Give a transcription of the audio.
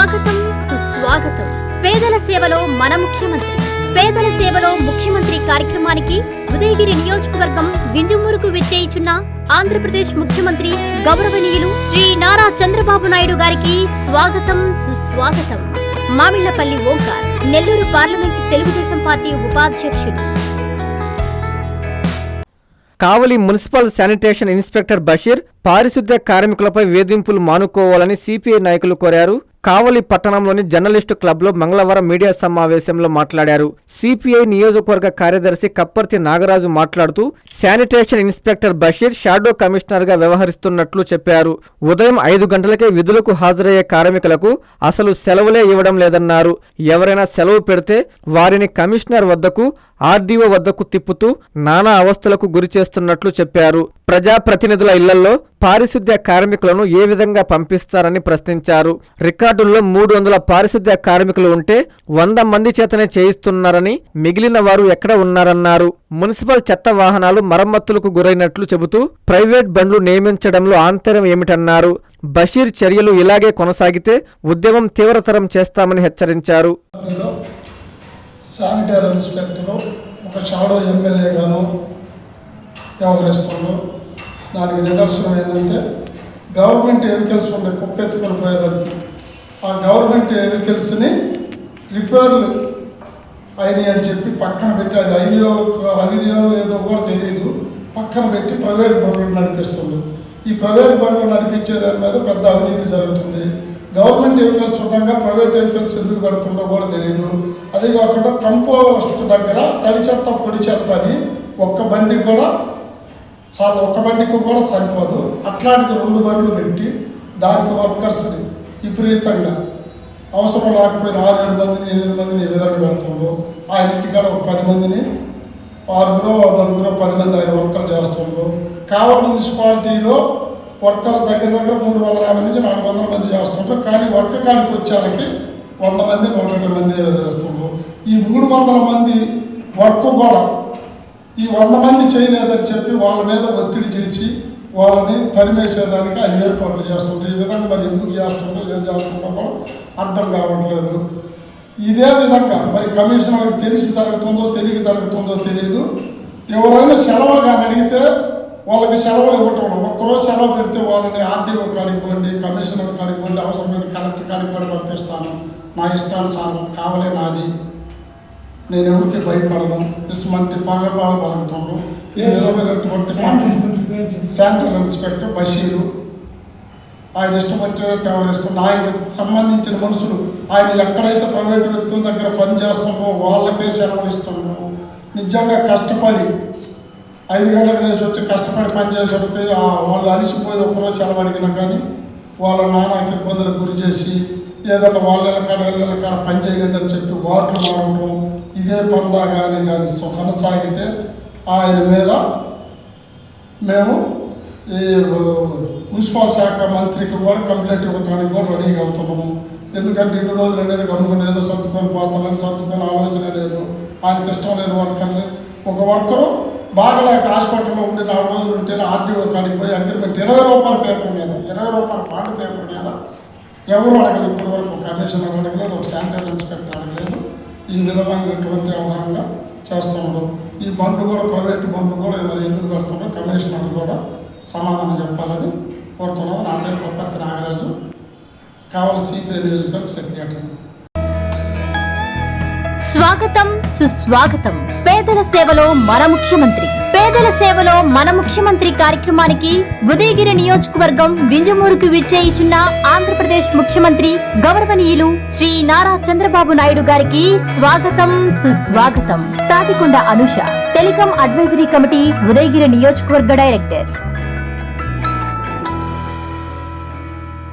స్వాగతం సుస్వాగతం. పేదల సేవలో మన ముఖ్యమంత్రి, పేదల సేవలో ముఖ్యమంత్రి కార్యక్రమానికి ఉదయగిరి నియోజకవర్గం వింజమూరుకు విచ్చేయుచున్న ఆంధ్రప్రదేశ్ ముఖ్యమంత్రి గౌరవనీయులు శ్రీ నారా చంద్రబాబు నాయుడు గారికి స్వాగతం సుస్వాగతం. మామిళ్లపల్లి ఓంకార్, నెల్లూరు పార్లమెంట్ తెలుగుదేశం పార్టీ ఉపాధ్యక్షులు. కావలి మున్సిపల్ శానిటేషన్ ఇన్స్పెక్టర్ బషీర్ పారిశుద్ధ్య కార్మికులపై వేధింపులు మానుకోవాలని సిపిఐ నాయకులు కోరారు. కావలి పట్టణంలోని జర్నలిస్టు క్లబ్లో మంగళవారం మీడియా సమావేశంలో మాట్లాడారు. సిపిఐ నియోజకవర్గ కార్యదర్శి కప్పర్తి నాగరాజు మాట్లాడుతూ sanitation inspector Basheer shadow commissioner గా వ్యవహరిస్తున్నట్లు చెప్పారు. ఉదయం 5 గంటలకే విధులకు హాజరయ్యే కార్మికులకు అసలు సెలవులే ఇవ్వడం లేదన్నారు. ఎవరైనా సెలవు పెడితే వారిని కమిషనర్ వద్దకు, ఆర్డీఓ వద్దకు తిప్పుతూ నానా అవస్థలకు గురి చేస్తున్నట్లు చెప్పారు. ప్రజాప్రతినిధుల ఇళ్లలో పారిశుద్ధ్య కార్మికులను ఏ విధంగా పంపిస్తారని ప్రశ్నించారు. రికార్డుల్లో 300 పారిశుద్ధ్య కార్మికులు ఉంటే 100 మంది చేతనే చేయిస్తున్నారని, మిగిలిన వారు ఎక్కడ ఉన్నారన్నారు. మున్సిపల్ చెత్త వాహనాలు మరమ్మతులకు గురైనట్లు చెబుతూ ప్రైవేట్ బండ్లు నియమించడంలో ఆంతర్యం ఏమిటన్నారు. బషీర్ చర్యలు ఇలాగే కొనసాగితే ఉద్యమం తీవ్రతరం చేస్తామని హెచ్చరించారు. శానిటరీ ఇన్స్పెక్టర్ ఒక షాడో ఎమ్మెల్యేగాను వ్యవహరిస్తున్నాడు. దానికి నిదర్శనం ఏంటంటే గవర్నమెంట్ వెహికల్స్ ఉండే కుప్పెత్తుకొని పోయేదానికి ఆ గవర్నమెంట్ వెహికల్స్ని రిపేర్లు అయినాయి అని చెప్పి పక్కన పెట్టి అది అయినాయో లేదో కూడా తెలియదు, పక్కన పెట్టి ప్రైవేట్ బండ్లు నడిపిస్తుంది. ఈ ప్రైవేట్ బండ్లు నడిపించే దాని మీద పెద్ద అవినీతి జరుగుతుంది. గవర్నమెంట్ వెహికల్స్ ఉండగా ప్రైవేట్ వెహికల్స్ ఎందుకు పెడుతుందో కూడా తెలియదు. అది కాకుండా కంపోస్ట్ దగ్గర తడి చెత్త పొడి చెత్త అని ఒక్క బండికి కూడా సరిపోదు. అట్లాంటిది 2 బండ్లు పెట్టి దానికి వర్కర్స్ని విపరీతంగా అవసరం లేకపోయిన 6-7 మందిని 8 మందిని ఈ విధంగా పెడుతుండ్రు. ఆయన ఇంటికాడ ఒక 10 మందిని 6 9 10 మంది ఆయన వర్కర్లు చేస్తుండ్రు. కావలి మున్సిపాలిటీలో వర్కర్స్ దగ్గర 350 నుంచి 400 మంది చేస్తుంటారు. కానీ వర్క్ కాడికి వచ్చేకి 100 మంది 120 మంది చేస్తుండ్రు. ఈ 300 మంది వర్క్ కూడా ఈ 100 మంది చేయలేదని చెప్పి వాళ్ళ మీద ఒత్తిడి చేసి వాళ్ళని తరిమేసేదానికి ఆయన ఏర్పాట్లు చేస్తుంటారు. ఈ విధంగా మరి ఎందుకు చేస్తుందో ఏం చేస్తుందో కూడా అర్థం కావట్లేదు. ఇదే విధంగా మరి కమిషనర్కి తెలిసి జరుగుతుందో తెలియక జరుగుతుందో తెలియదు. ఎవరైనా సెలవులు కానీ అడిగితే వాళ్ళకి సెలవులు ఇవ్వటం, ఒక్కరోజు సెలవు పెడితే వాళ్ళని ఆర్డీఓ కాడికి పోండి, కమిషనర్ కాడికి పోండి, అవసరమైన కలెక్టర్ కాడికి కూడా పంపిస్తాను, నా ఇష్టానుసారం కావలే నాది, నేను ఎవరికి భయపడను, ఇసుమంటి పగబాలు పలుకుతుండ్రు. ఈ విధమైనటువంటి శానిటరీ ఇన్స్పెక్టర్ బషీరు ఆయన ఇష్టం వచ్చినట్టు వ్యవహరిస్తున్నారు. ఆయనకు సంబంధించిన మనుషులు ఆయన ఎక్కడైతే ప్రైవేటు వ్యక్తుల దగ్గర పనిచేస్తుండ్రో వాళ్ళకే సెలవులు ఇస్తుండ్రు. నిజంగా కష్టపడి 5 గంటలకు లేచి వచ్చి కష్టపడి పనిచేసేటికి వాళ్ళు అలసిపోయి ఒక్కరోజు సెలవు అడిగినా కానీ వాళ్ళ నాన్నకి ఇబ్బందులకు గురి చేసి ఏదన్నా వాళ్ళ కాడ పని చేయలేదని చెప్పి వార్డులు మారవటం, ఇదే పందా కానీ కొనసాగితే ఆయన మీద మేము ఈ మున్సిపల్ శాఖ మంత్రికి కూడా కంప్లైంట్ ఇవ్వడానికి కూడా రెడీగా అవుతున్నాము. ఎందుకంటే 2 రోజులు అనేది గమ్ముకుని ఏదో సర్దుకొని పోతాలని సర్దుకొని ఆలోచన లేదు. ఆయనకి ఇష్టం లేని వర్కర్ని ఒక వర్కరు బాగలేక హాస్పిటల్లో ఉండి 4 రోజులు ఉంటేనే ఆర్డీఓ కాడికి పోయి అగ్రిమెంట్ 20 రూపాయల పేపర్ మీద 20 రూపాయల బాండ్ పేపర్ మీద ఎవరు అడగలేదు. ఇప్పటి వరకు కమిషనర్ అడగలేదు, ఒక శానిటరీ ఇన్స్పెక్టర్ అడగలేదు. ఈ విధమైనటువంటి వ్యవహారంగా చేస్తున్నాడు. ఈ బండ్లు కూడా ప్రైవేటు బండ్లు కూడా మరి ఎందుకు పెడుతున్నారో కమిషనర్ కూడా సమాధానం చెప్పాలని కోరుతున్నాము. నా పేరు కప్పర్తి నాగరాజు, కావలి సిపిఐ నియోజకవర్గ సెక్రటరీ. స్వాగతం సుస్వాగతం. పేదల సేవలో మన ముఖ్యమంత్రి, పేదల సేవలో మన ముఖ్యమంత్రి కార్యక్రమానికి ఉదయగిరి నియోజకవర్గం వింజమూరుకు విచ్చేయుచున్న ఆంధ్రప్రదేశ్ ముఖ్యమంత్రి గౌరవనీయులు శ్రీ నారా చంద్రబాబు నాయుడు గారికి స్వాగతం సుస్వాగతం. Tatikonda Anusha, telecom advisory committee Udayagiri నియోజకవర్గ డైరెక్టర్.